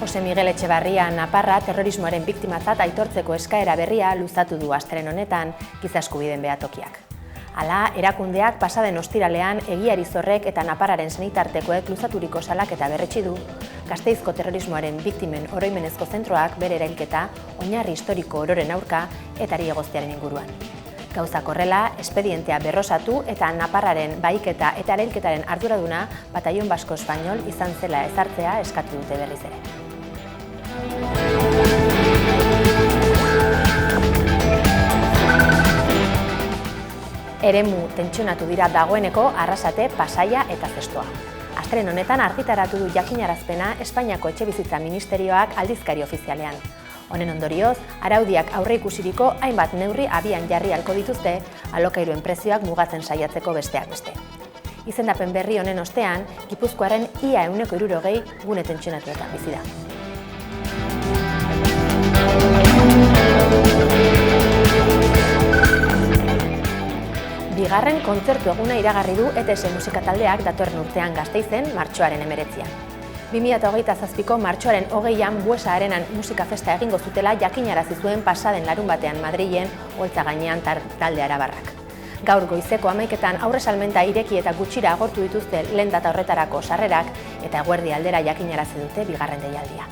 Jose Miguel Etxebarria Naparra terrorismoaren biktimatzat aitortzeko eskaera berria luzatu du astelehen honetan Giza Eskubideen Behatokiak. Hala, erakundeak pasaden ostiralean Egiari Zorrek eta Naparraren senitartekoek luzaturiko salaketa berretsi du, Gasteizko terrorismoaren biktimen oroimenezko zentroak bere erailketa oinarri historiko ororen aurka etari egoztearen inguruan. Gauzak horrela, espedientea berrosatu eta Naparraren bahiketa eta erailketaren arduraduna Batallon Basko Espainol izan zela ezartzea eskatu dute berriz ere. Eremu tentsionatu dira dagoeneko Arrasate, Pasaia eta Zestoa. Astelehen honetan argitaratu du jakinarazpena Espainiako Etxebizitza Ministerioak aldizkari ofizialean. Honen ondorioz, araudiak aurreikusiriko hainbat neurri abian jarri ahalko dituzte alokairuen prezioak mugatzen saiatzeko besteak beste. Izendapen berri honen ostean, Gipuzkoaren ia 60% gune tentsionatuetan bizi da. Bigarren kontzertu eguna iragarri du ETS musika taldeak datorren urtean Gasteizen martxoaren 19an. 2027ko martxoaren 20an Buesa Arenan musika festa egingo zutela jakinarazi zuen pasaden larunbatean Madrilen Oltza gainean talde arabarrak. Gaur goizeko 11etan aurre salmenta ireki eta gutxira agortu dituzte lehen data horretarako sarrerak eta eguerdi aldera jakinarazi dute bigarren deialdia.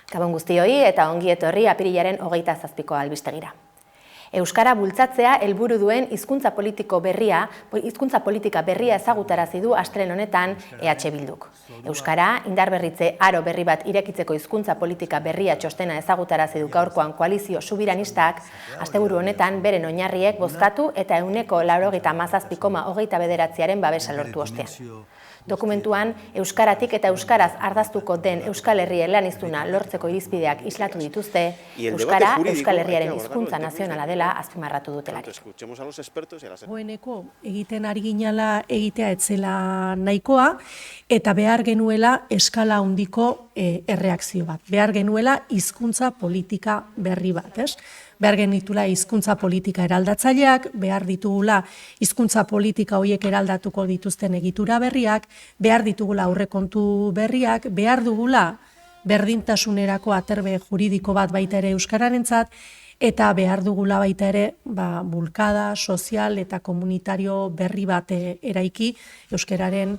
Gabon guztioi eta ongi etorri apirilaren 27ko albistegira. Euskara bultzatzea helburu duen hizkuntza politika berria ezagutarazi du astelehen honetan EH Bilduk. Euskara indarberritze aro berri bat irekitzeko hizkuntza politika berria txostena ezagutarazi du gaurkoan koalizio subiranistak asteburu honetan beren oinarriek bozkatu eta 97,29%aren babesa lortu ostean. Dokumentuan, euskaratik eta euskaraz ardaztuko den Euskal Herri eleaniztuna lortzeko irizpideak islatu dituzte, euskara Euskal Herriaren hizkuntza nazionala dela azpimarratu dutelarik. Goeneko egiten ari ginala egitea etzela nahikoa eta behar genuela eskala handiko erreakzio bat. Behar genuela hizkuntza politika berri bat, ez? Behar genitula hizkuntza politika eraldatzaileak, behar ditugula hizkuntza politika horiek eraldatuko dituzten egitura berriak, behar ditugula aurrekontu berriak, behar dugula berdintasunerako aterbe juridiko bat baita ere euskararentzat, eta behar dugula baita ere bulkada, sozial eta komunitario berri bat eraiki euskararen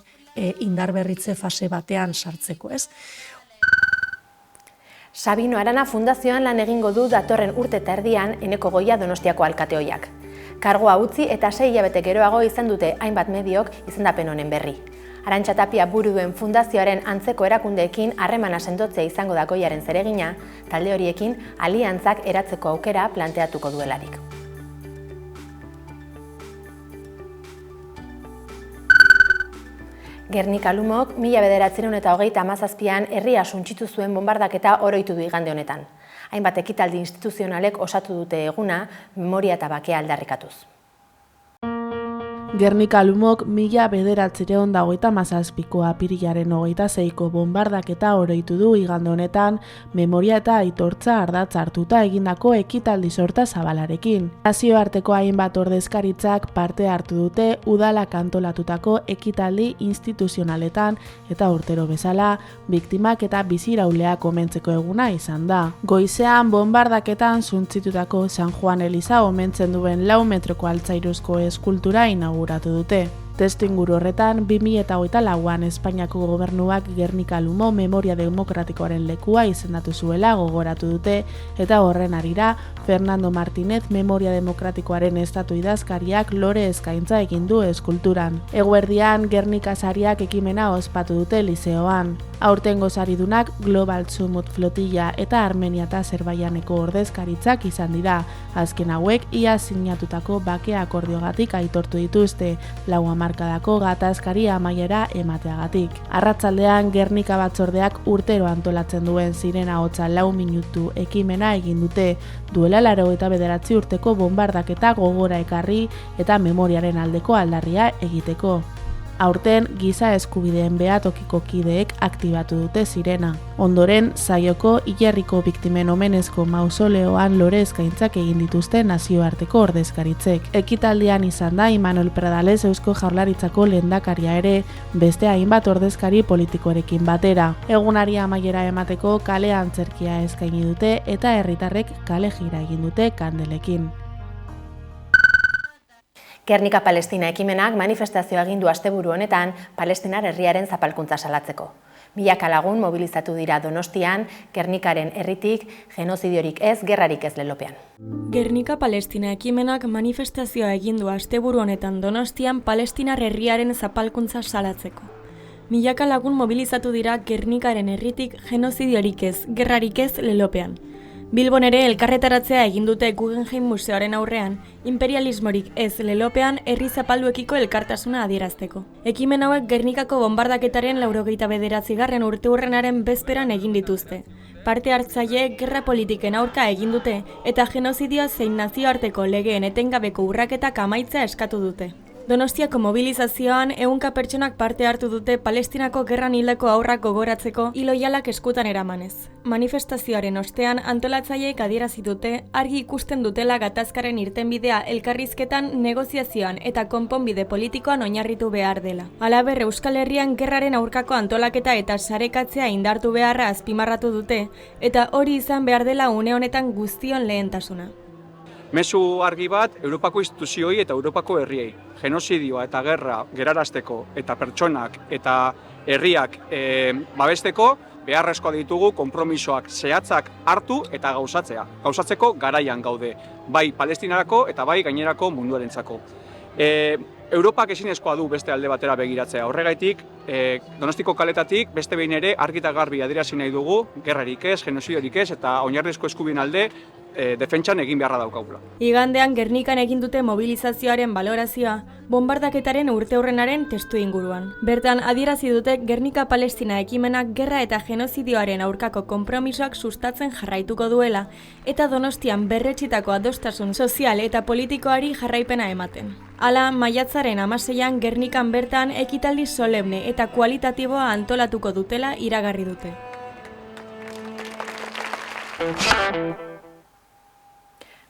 indarberritze fase batean sartzeko, ez? Sabino Arana Fundazioan lan egingo du datorren urte eta erdian Eneko Goia Donostiako alkateoiak. Kargoa utzi eta 6 hilabete geroago izan dute hainbat mediok izendapen honen berri. Arantxa Tapia buru duen fundazioaren antzeko erakundeekin harremana sendotzea izango da Goiaren zeregina, talde horiekin aliantzak eratzeko aukera planteatuko duelarik. Gernika Lumok 1937an herria suntsitu zuen bombardaketa oroitu du igande honetan. Hainbat ekitaldi instituzionalek osatu dute eguna memoria eta bakea aldarrikatuz. Gernika Lumok 1937ko apirilaren 26ko bombardaketa oroitu du igande honetan memoria eta aitortza ardatz hartuta egindako ekitaldi sorta zabalarekin. Nazioarteko hainbat ordezkaritzak parte hartu dute udalak antolatutako ekitaldi instituzionaletan eta urtero bezala biktimak eta bizirauleak omentzeko eguna izan da. Goizean bombardaketan suntzitutako San Juan Eliza omentzen duen 4 metroko altzairuzko eskultura inauguratu dute. Testuinguru horretan, 2024an Espainiako gobernuak Gernika Lumo memoria demokratikoaren lekua izendatu zuela gogoratu dute eta horren harira Fernando Martínez memoria demokratikoaren estatu idazkariak lore eskaintza egin du eskulturan. Eguerdian Gernika sariak ekimena ospatu dute lizeoan. Aurtengo saridunak Global Sumut Flotilla eta Armenia eta Azerbaijaneko ordezkaritzak izan dira. Azken hauek ia sinatutako bake akordiogatik aitortu dituzte, 4 hamarkadako gatazkari amaiera emateagatik. Arratsaldean Gernika batzordeak urtero antolatzen duen Sirena Hotza 4 minutu ekimena egin dute, duela 89 urteko bombardaketa gogora ekarri eta memoriaren aldeko aldarria egiteko. Aurten giza eskubideen behatokiko kideek aktibatu dute Sirena. Ondoren, saioko hilerriko biktimen omenezko mausoleoan lore eskaintzak egin dituzte nazioarteko ordezkaritzek. Ekitaldian izan da Imanol Pradales Eusko Jaurlaritzako lehendakaria ere, beste hainbat ordezkari politikorekin batera. Egunari amaiera emateko kale antzerkia eskaini dute eta herritarrek kale jira egin dute kandelekin. Gernika Palestina ekimenak manifestazioa egin du asteburu honetan Palestinar herriaren zapalkuntza salatzeko. Milaka lagun mobilizatu dira Donostian, Gernikaren herritik, genozidiorik ez, gerrarik ez lelopean. Gernika Palestina ekimenak manifestazioa egin du asteburu honetan Donostian Palestinar herriaren zapalkuntza salatzeko. Milaka lagun mobilizatu dira Gernikaren herritik, genozidiorik ez, gerrarik ez lelopean. Bilbon ere elkarretaratzea egin dute Guggenheim Museoaren aurrean, imperialismorik ez lelopean herri zapalduekiko elkartasuna adierazteko. Ekimen hauek Gernikako bombardaketaren 89. urteurrenaren bezperan egin dituzte. Parte hartzaile gerra politiken aurka egin dute eta genozidioa zein nazioarteko legeen etengabeko urraketak amaitzea eskatu dute. Donostiako mobilizazioan 100 pertsonak parte hartu dute Palestinako gerran hildako haurrak gogoratzeko iloialak eskutan eramanez. Manifestazioaren ostean antolatzaileek adierazi dute argi ikusten dutela gatazkaren irtenbidea elkarrizketan, negoziazioan eta konponbide politikoan oinarritu behar dela. Halaber, Euskal Herrian gerraren aurkako antolaketa eta sarekatzea indartu beharra azpimarratu dute eta hori izan behar dela une honetan guztion lehentasuna. Mezu argi bat Europako instituzioi eta Europako herriei. Genozidioa eta gerra gerarazteko eta pertsonak eta herriak babesteko beharrezkoa ditugu konpromisoak zehatzak hartu eta gauzatzeko garaian gaude, bai Palestinarako eta bai gainerako munduarentzako. Europak ezinezkoa du beste alde batera begiratzea. Horregaitik, Donostiko kaletatik beste behin ere argi eta garbi adierazi nahi dugu, gerrarik ez, genozidiorik ez eta oinarrizko eskubideen alde defentsan egin beharra daukagula. Igandean Gernikan egin dute mobilizazioaren balorazioa, bombardaketaren urteurrenaren testu inguruan. Bertan adierazi dute Gernika Palestina ekimenak gerra eta genozidioaren aurkako konpromisoak sustatzen jarraituko duela eta Donostian berretsitako adostasun sozial eta politikoari jarraipena ematen. Hala, maiatzaren 16an Gernikan bertan ekitaldi solemne eta kualitatiboa antolatuko dutela iragarri dute.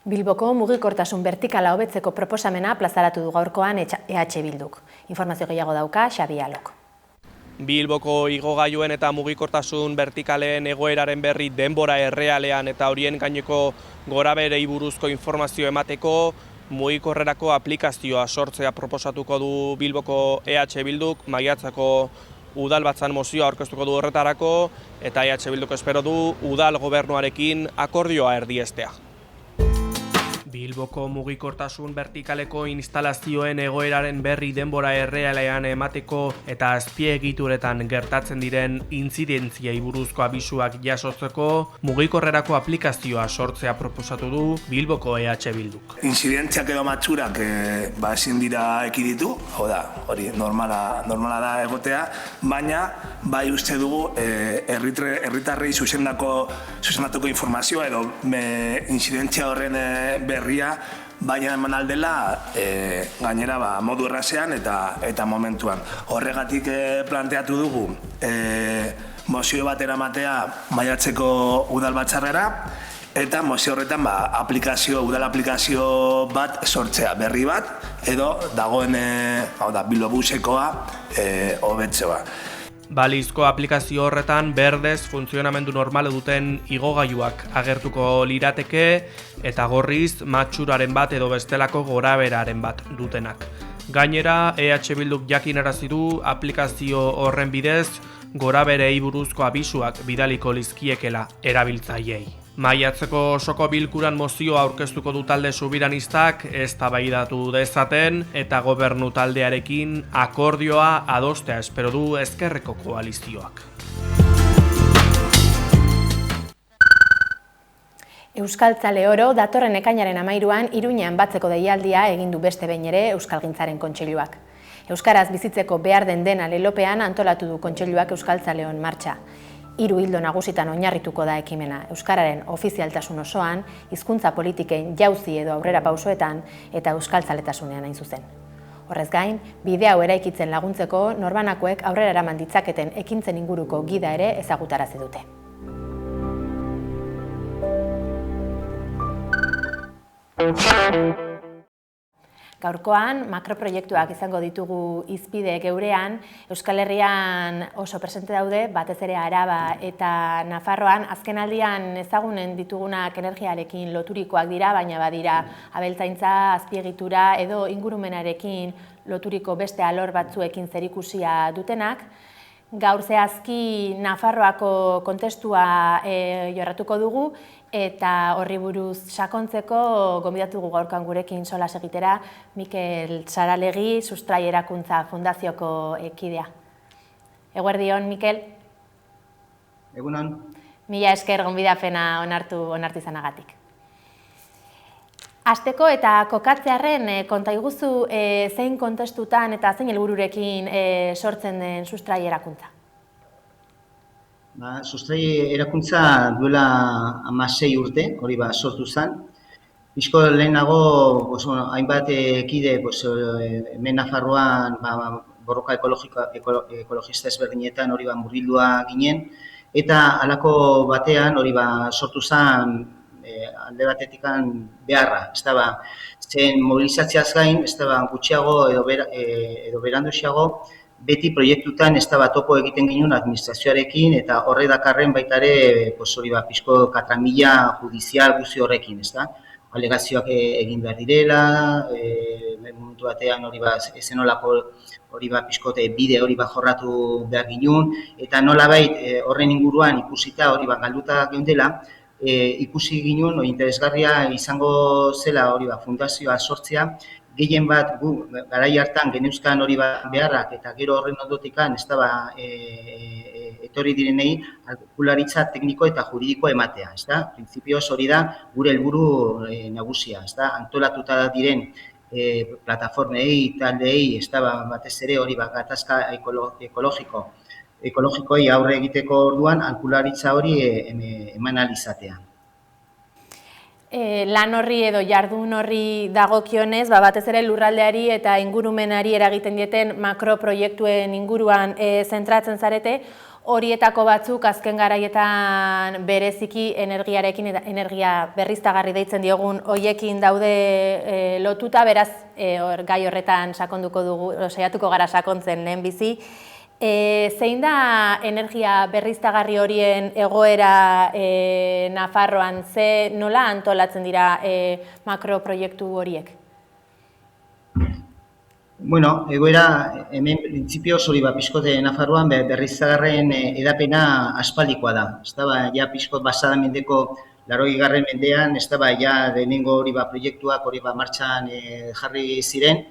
Bilboko mugikortasun bertikala hobetzeko proposamena plazaratu du gaurkoan EH Bilduk. Informazio gehiago dauka Xabi Alok. Bilboko igogailuen eta mugikortasun bertikalen egoeraren berri denbora errealean eta horien gaineko gorabeherei buruzko informazio emateko mugikorrerako aplikazioa sortzea proposatuko du Bilboko EH Bilduk, maiatzako udalbatzan mozioa aurkeztuko du horretarako eta EH Bilduk espero du udal gobernuarekin akordioa erdiestea. Bilboko mugikortasun bertikaleko instalazioen egoeraren berri denbora errealean emateko eta azpiegituretan gertatzen diren intzidentziei buruzko abisuak jasotzeko mugikorrerako aplikazioa sortzea proposatu du Bilboko EH Bilduk. Inzidentziak edo matxurak ezin dira ekiditu, hori normala da egotea, baina bai uste dugu herritarrei zuzendatuko informazioa edo inzidentzia horren berria baina eman aldela gainera modu errazean eta momentuan. Horregatik planteatu dugu mozio bat eramatea maiatzeko udalbatzarrera eta mozio horretan udal aplikazio bat sortzea, berri bat edo dagoen Bilbobusekoa hobetzeoa. Balizko aplikazio horretan berdez funtzionamendu normale duten igogailuak agertuko lirateke eta gorriz matxuraren bat edo bestelako goraberaren bat dutenak. Gainera, EH Bilduk jakinarazi du aplikazio horren bidez goraberei buruzko abisuak bidaliko lizkiekela erabiltzaileei. Maiatzeko osoko bilkuran mozioa aurkeztuko du talde subiranistak eztabaidatu dezaten eta gobernu taldearekin akordioa adostea espero du ezkerreko koalizioak. Euskaltzale oro datorren ekainaren 13an Iruñean batzeko deialdia egin du beste behin ere Euskalgintzaren Kontseiluak. Euskaraz bizitzeko behar den dena lelopean antolatu du Kontseiluak Euskaltzaleon martxa. 3 ildo nagusitan oinarrituko da ekimena, euskararen ofizialtasun osoan, hizkuntza politiken jauzi edo aurrera pausoetan eta euskaltzaletasunean hain zuzen. Horrez gain, bide hau eraikitzen laguntzeko norbanakoek aurrera eraman ditzaketen ekintzen inguruko gida ere ezagutarazi dute. Gaurkoan, makroproiektuak izango ditugu hizpide geurean, Euskal Herrian oso presente daude, batez ere Araba eta Nafarroan, azkenaldian ezagunen ditugunak energiarekin loturikoak dira, baina badira abeltzaintza, azpiegitura edo ingurumenarekin loturiko beste alor batzuekin zerikusia dutenak. Gaur zehazki Nafarroako kontestua jorratuko dugu eta horri buruz sakontzeko gonbidatu dugu gaurkoan gurekin solas egitera Mikel Saralegi, Sustrai Erakuntza Fundazioko kidea. Eguerdion, Mikel? Egunon. Mila esker gonbidapena onartu izanagatik. Hasteko eta kokatzearren konta iguzu zein kontestutan eta zein helbururekin sortzen den Sustrai Erakuntza? Sustrai Erakuntza duela 16 urte, hori sortu zen. Pixko lehenago, hainbat kide hemen Nafarroan borroka ekologista ezberdinetan hori murgildua ginen, eta halako batean hori sortu zen alde batetik beharra. Zen mobilizatziaz gain, gutxiago edo beranduxiago, beti proiektutan topo egiten ginen administrazioarekin eta horre dakarren baita ere pixko katramila judizial guzi horrekin. Alegazioak egin behar direla, momentu batean ezenolako pixkote bide hori jorratu behar ginen, eta nolabait horren inguruan ikusita hori galduta geundela, ikusi ginen interesgarria izango zela hori fundazioa sortzea, gehien bat gu garai hartan geneuzkan hori beharrak eta gero horren ondotikan etorri direnei aholkularitza tekniko eta juridiko ematea. Printzipioz hori da gure helburu nagusia. Antolatuta diren plataformei, taldeei, batez ere hori gatazka ekologikoei aurre egiteko orduan aholkularitza hori eman ahal izatea. Lan horri edo jardun horri dagokionez, batez ere lurraldeari eta ingurumenari eragiten dieten makroproiektuen inguruan zentratzen zarete, horietako batzuk azken garaietan bereziki energiarekin eta energia berriztagarri deitzen diogun hoiekin daude lotuta, beraz gai horretan sakonduko dugu, saiatuko gara sakontzen lehenbizi. Zein da energia berriztagarri horien egoera Nafarroan, nola antolatzen dira makroproiektu horiek? Egoera hemen printzipioz hori pixkote Nafarroan berriztagarrien edapena aspaldikoa da. Ja pixkot basada mendeko 80. mendean, ja lehenengo hori proiektuak hori martxan jarri ziren.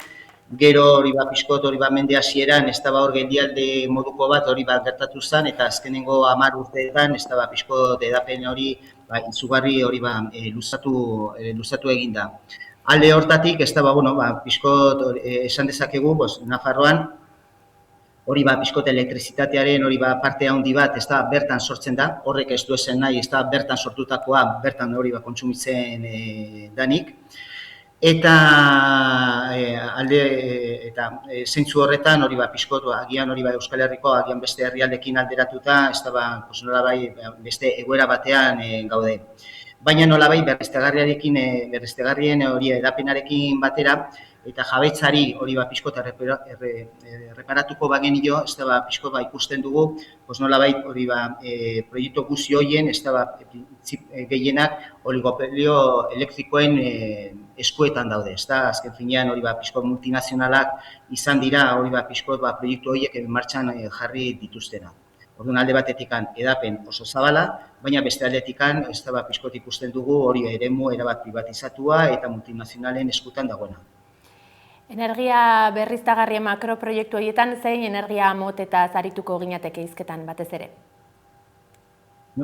Gero hori pixkot hori mende hasieran, hor geldialde moduko bat hori gertatu zen, eta azkenengo 10 urteetan, pixkot edapen hori izugarri hori luzatu egin da. Alde hortatik, pixkot esan dezakegu, Nafarroan, hori pixkot elektrizitatearen hori parte handi bat bertan sortzen da, horrek ez du esan nahi, bertan sortutakoa, bertan hori kontsumitzen danik. Eta zeintzu horretan hori pixkot agian hori Euskal Herriko agian beste herrialdekin alderatuta, beste egoera batean gaude. Baina nolabait berriztagarrien hori edapenarekin batera eta jabetzari hori pixkot erreparatuko bagenio, pixkot ikusten dugu, nolabait hori proiektu guzi horien, gehienak oligopolio elektrikoen eskuetan daude. Azken finean hori pixkot multinazionalak izan dira hori pixkot proiektu horiek martxan jarri dituztena. Orduan alde batetik edapen oso zabala, baina beste aldetik pixkot ikusten dugu hori eremu erabat privatizatua eta multinazionalen eskutan dagoena. Energia berriztagarrien makroproiektu horietan zein energia motetaz arituko ginateke hizketan batez ere?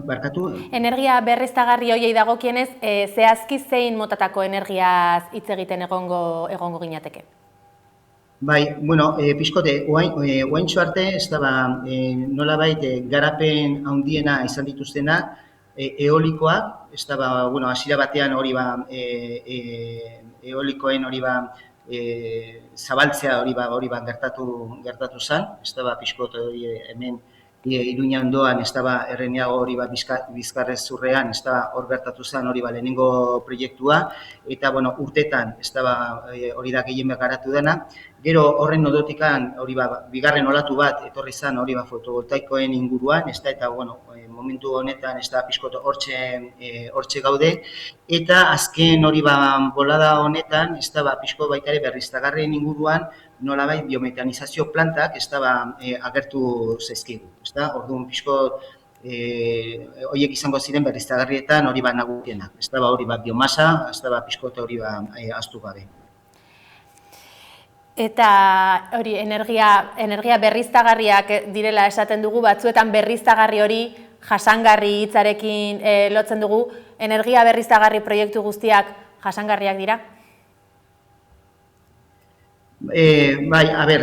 Barkatu? Energia berriztagarri horiei dagokienez, zehazki zein motatako energiaz hitz egiten egongo ginateke? Bai, bueno, pixkote, oaintxo arte, ez da, nolabait garapen handiena izan dituztena, eolikoak, ez da, bueno, hasiera batean hori eolikoen hori zabaltzea hori gertatu zen, ez da, pixkote hori hemen Iruña ondoan, ez da, Erreniago hori Bizkarrezurrean, ez da, hor gertatu zen hori lehenengo proiektua, eta, bueno, urtetan, ez da, hori da gehien garatu dena. Gero horren ondotikan hori bigarren olatu bat etorri zen hori fotovoltaikoen inguruan, ez da, eta, bueno, momentu honetan, ez da, pixkoto hortxe gaude, eta azken hori bolada honetan, ez da, pixko baita ere berriztagarrien inguruan, nolabait biometanizazio plantak ez da agertu zaizkigu. Orduan pixko horiek izango ziren berriztagarrietan hori nagusienak. Ez da hori biomasa, ez da pixko hori ahaztu gabe. Eta hori energia berriztagarriak direla esaten dugu, batzuetan berriztagarri hori jasangarri hitzarekin lotzen dugu. Energia berriztagarri proiektu guztiak jasangarriak dira? Bai, a ber,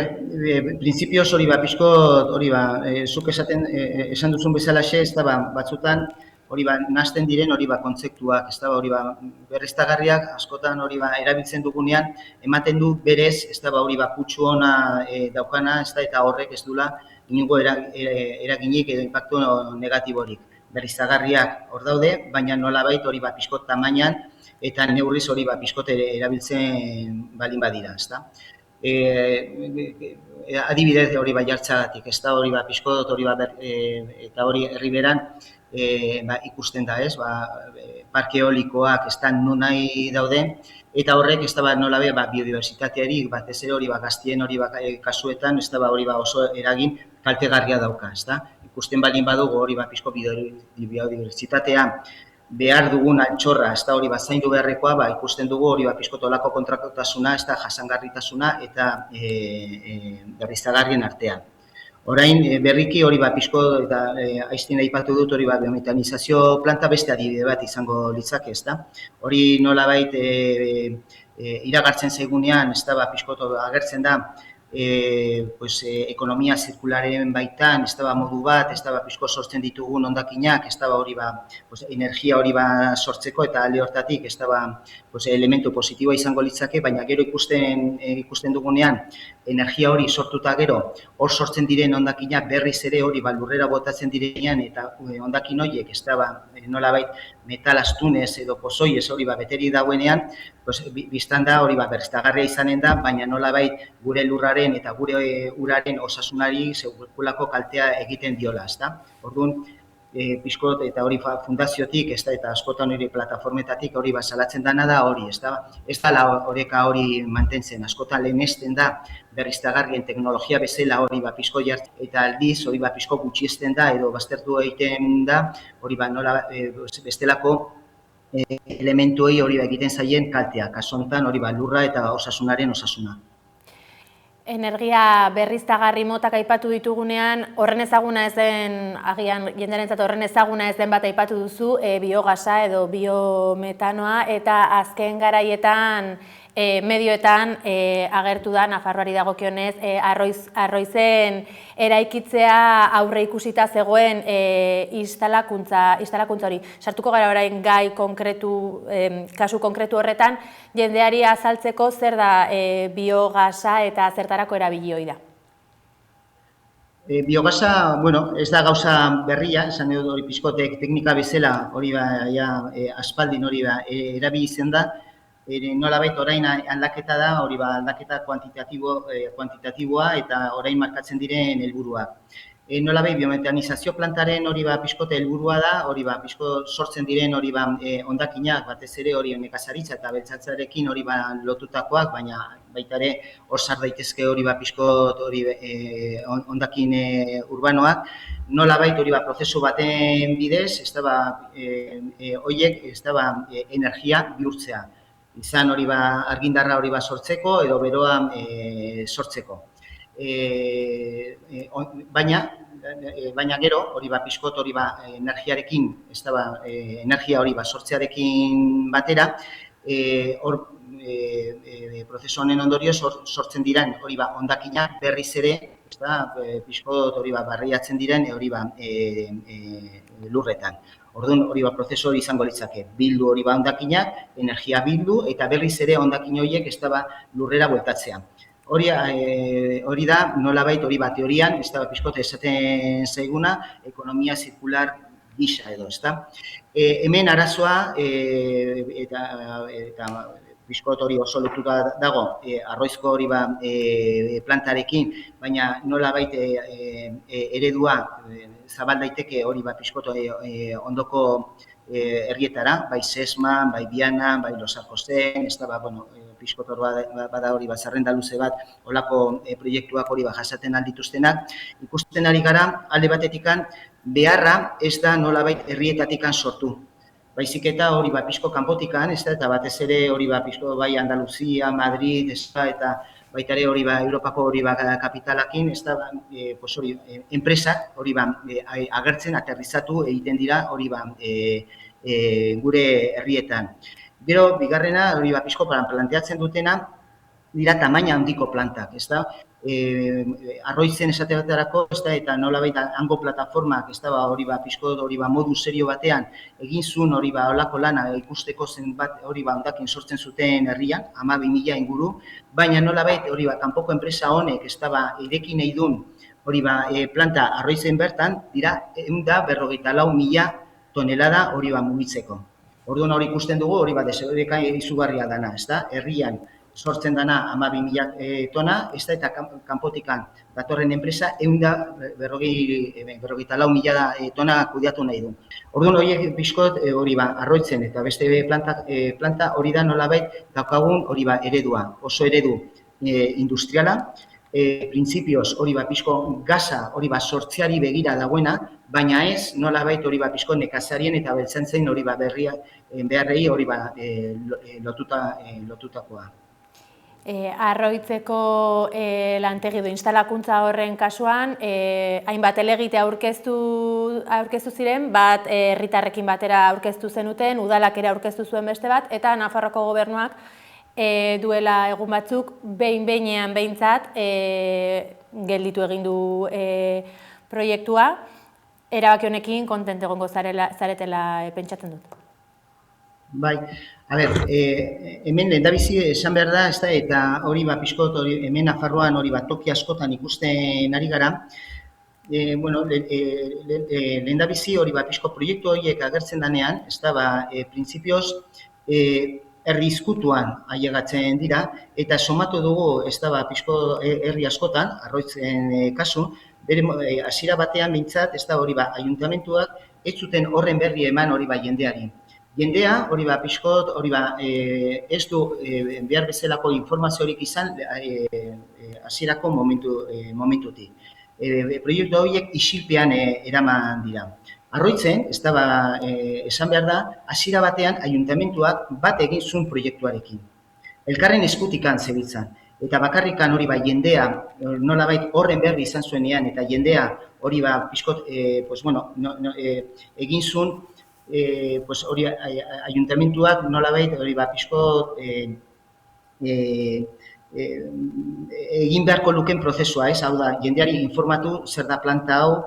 prinsipioz hori pixko, hori zuk esan duzun bezalaxe, ez da batzutan hori nahasten diren hori kontzeptuak, ez da hori berriztagarriak askotan hori erabiltzen dugunean, ematen du berez, ez da hori kutsu ona daukana, ez da eta horrek ez dula inongo eraginik edo inpaktu negatiborik. Berriztagarriak hor daude, baina nolabait hori pixko tamainan eta neurriz hori pixko erabiltzen balin badira, ez da. Adibidez hori jartzagatik, ez da hori pixko hori eta hori herriberan ikusten da, ez, parke eolikoak ez da non nahi daude, eta horrek ez da nolabe biodiversitateari, batez ere hori gaztien hori kasuetan, ez da hori oso eragin kaltegarria dauka, ez da. Ikusten balin badugu hori pixko biodiversitatea behar dugun altxorra, ez da hori zaindu beharrekoa, ikusten dugu hori pixkotolako kontrakotasuna, ez da jasangarritasuna eta berriztagarrien artean. Orain berriki hori pixko eta aiztin aipatu dut hori biometanizazio planta beste adibide bat izango litzake, ez da. Hori nolabait iragartzen zaigunean, ez da pixkoto agertzen da, ekonomia zirkularen baitan, ez da modu bat, ez da pixko sortzen ditugun hondakinak, ez da hori energia hori sortzeko eta alde hortatik ez da elementu positiboa izango litzake, baina gero ikusten dugunean energia hori sortuta gero, hor sortzen diren hondakinak berriz ere hori lurrera botatzen direnean eta hondakin horiek ez da nolabait metal astunez edo pozoiez hori beteri dauenean, biztan da hori berriztagarria izanen da, baina nolabait gure lurraren eta gure uraren osasunari sekulako kaltea egiten diola, ez da. Orduan, pixkot eta hori fundaziotik, ez da, eta askotan hori plataformetatik hori salatzen dana da hori, ez da. Ez da horeka hori mantentzen, askotan lehenesten da berriztagarrien teknologia bezala hori pixko jartzen, eta aldiz hori pixko gutxiesten da edo baztertu egiten da, hori bestelako elementuei hori egiten zaien kaltea, kasu honetan hori lurra eta osasunaren osasuna. Energia berriztagarri motak aipatu ditugunean, horren ezaguna ez den, agian jendearentzat horren ezaguna ez den bat aipatu duzu, biogasa edo biometanoa, eta azken garaietan medioetan agertu da Nafarroari dagokionez arroizen eraikitzea aurre ikusita zegoen instalakuntza hori. Sartuko gara orain gai konkretu, kasu konkretu horretan, jendeari azaltzeko zer da biogasa eta zertarako erabili ohi da. Biogasa, bueno, ez da gauza berria, esan dut hori pixkotek teknika bezala hori aspaldin hori erabili zen da, nolabait orain aldaketa da, hori aldaketa kuantitatiboa eta orain markatzen diren helburuak. Nolabait biometanizazio plantaren hori pixkote helburua da, hori pixko sortzen diren hori hondakinak, batez ere hori nekazaritza eta abeltzatzarekin hori lotutakoak, baina baita ere hor sar daitezke hori pixkot hori hondakin urbanoak, nolabait hori prozesu baten bidez, ez da horiek ez da energia bihurtzea. Izan hori argindarra hori sortzeko edo beroa sortzeko. baina gero, hori pixkot hori energiarekin, energia hori sortzearekin batera, hor prozesu honen ondorioz sortzen diren hori hondakinak berriz ere, pixkot hori barriatzen diren hori lurretan. Orduan hori prozesu hori izango litzake, bildu hori hondakinak, energia bildu eta berriz ere hondakin horiek lurrera bueltatzea. Hori da, nolabait hori teorian, pixkot esaten zaiguna, ekonomia zirkular gisa edo, hemen arazoa eta pixkot hori oso lotuta dago, arroizko hori plantarekin, baina nolabait eredua zabal daiteke hori pixkot ondoko herrietara, bai Sesman, bai Biana, bai Los Arkosten, pixkot bada hori zerrenda luze bat, olako proiektuak hori jasaten aldituztenak, ikusten ari gara, alde batetikan, beharra ez da nolabait herrietatikan sortu. Baizik eta hori pixko kanpotikan, eta batez ere hori pixko bai Andaluzia, Madrid, eta baita ere hori Europako hori kapitalakin, enpresak hori agertzen, aterrizatu egiten dira hori gure herrietan. Gero, bigarrena, hori pixko planteatzen dutena, dira tamaina handiko plantak, arroitzen esate baterako, eta nolabait hango plataformak, hori pixko hori modu serio batean, egin zuen hori olako lana ikusteko zenbat hori hondakin sortzen zuten herrian, 12.000 inguru, baina nolabait hori kanpoko enpresa honek ireki nahi duen hori planta arroitzen bertan, dira 154.000 tonelada hori mugitzeko. Orduan hori ikusten dugu hori desobeka izugarria dana, herrian sortzen dana 12.000 tona, eta kanpotikan datorren enpresa 154.000 tona kudeatu nahi du. Orduan horiek pixkot hori arroitzen eta beste planta hori da nolabait daukagun hori eredua, oso eredu industriala, printzipioz hori pixko gaza hori sortzeari begira dagoena, baina ez nolabait hori pixko nekazarien eta beltzantzen hori beharrei hori lotutakoa. Arroitzeko lantegi du instalakuntza horren kasuan, hainbat helegite aurkeztu ziren, bat herritarrekin batera aurkeztu zenuten, udalak ere aurkeztu zuen beste bat, eta Nafarroako gobernuak duela egun batzuk behin-behinean behintzat gelditu egin du proiektua. Erabaki honekin kontent egongo zaretela pentsatzen dut. Bai, hemen lehendabizi esan behar da, eta hori pixkot hemen Nafarroan hori toki askotan ikusten ari gara, lehendabizi hori pixko proiektu horiek agertzen danean, printzipioz herri izkutuan ailegatzen dira, eta somatu dugu pixko herri askotan, arroitzen kasu, bere hasiera batean behintzat, hori ayuntamentuak ez zuten horren berri eman hori jendeari. Jendea, hori pixkot, hori ez du behar bezalako informaziorik izan hasierako momentutik. Proiektu horiek isilpean eraman dira. Arroitzen, esan behar da, hasiera batean ayuntamentuak bat egin zuen proiektuarekin. Elkarren eskutikan zebiltzan. Eta bakarrikan hori jendea nolabait horren berri izan zuenean, eta jendea hori pixkot egin zuen, hori ayuntamentuak nolabait hori pixkot egin beharko luken prozesua, hau da, jendeari informatu zer da planta hau,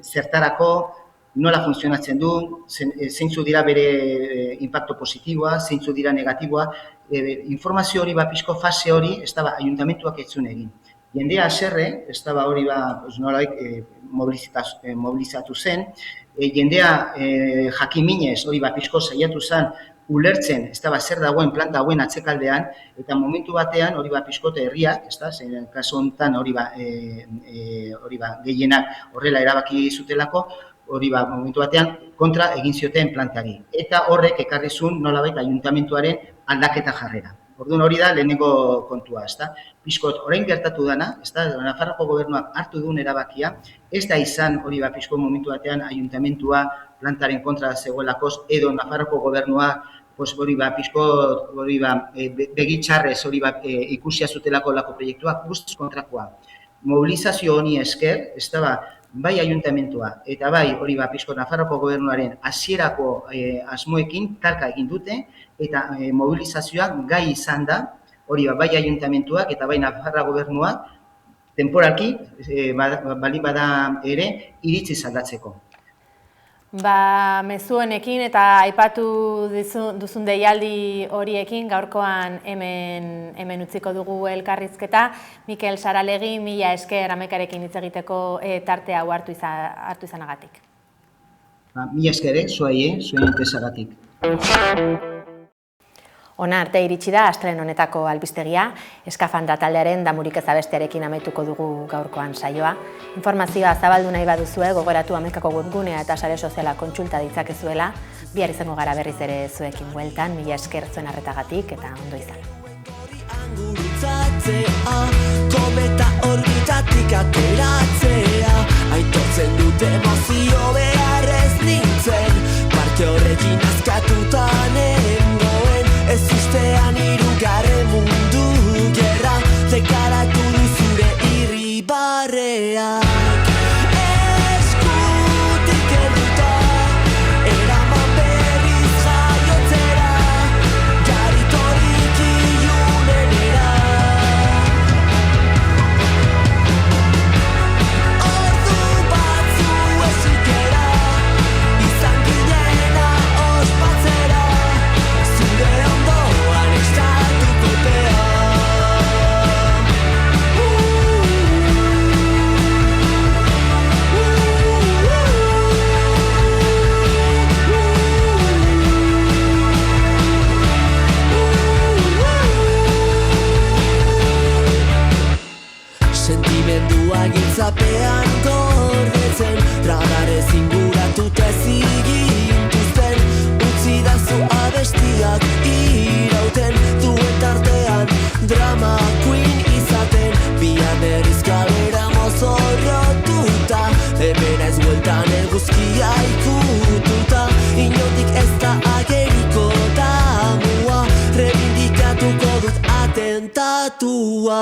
zertarako, nola funtzionatzen du, zeintzu dira bere impacto positiboa, zeintzu dira negatiboa, informazio hori pixko fase hori, ayuntamentuak ez zuen egin. Jendea haserre, hori nolabait mobilizatu zen, jendea jakiminez hori pixko saiatu zen ulertzen, zer dagoen planta hauen atzekaldean, eta momentu batean hori pixkote herriak, kasu honetan hori gehienak horrela erabaki zutelako, hori momentu batean kontra egin zioten plantari. Eta horrek ekarri zuen nolabait ayuntamentuaren aldaketa jarrera. Orduan hori da lehenengo kontua, pixkot orain gertatu dana, Nafarroko gobernuak hartu duen erabakia, ez da izan hori pixko momentu batean ayuntamentua plantaren kontra zegoelakoz, edo Nafarroko gobernuak hori pixko begitxarrez ikusia zutelako lako proiektuak, guztiz kontrakoa. Mobilizazio honi esker, ez da bai ayuntamentua eta bai pixko Nafarroko gobernuaren hasierako asmoekin talka egin dute eta mobilizazioak gai izan da, bai ayuntamentuak eta bai Nafarra gobernuak temporalki, bali bada ere, iritzi aldatzeko. Mezu honekin eta aipatu duzun deialdi horiekin gaurkoan hemen utziko dugu elkarrizketa. Mikel Saralegi, mila esker Amekarekin hitz egiteko tartea hau hartu izanagatik. Mila esker, zuen interesagatik. Hona arte iritsi da astelehen honetako albistegia, Eskafandra taldearen Damurik ez abestiarekin amaituko dugu gaurkoan saioa. Informazioa zabaldu nahi baduzue, gogoratu Amekako webgunea eta sare soziala kontsulta ditzakezuela, bihar izango gara berriz ere zuekin bueltan, mila esker zuen arretagatik eta ondo izan. Kometa orbitatik ateratzea, aitortzen dute emozio beharrez nintzen, parte horrekin azkatuta nengoen, ez ustean hirugarren mundu gerra, dekaratu duzure irribarreak. Eskutik helduta, eraman berriz jaiotzera, garritorik ilunenera. Ordu batzu ezikera, izan ginena ospatzera, zure ondoan estatuko pea. Sentimendua giltzapean gordetzen, radarez inguratuta zigintuzten, utzi dazu abestiak irauten, duen tartean drama queen izaten, bian berriz kalera mozorrotuta, hemen ez bueltan eguzkia ikututa, inondik ez da ageriko damua, rebindikatuko dut atentatua.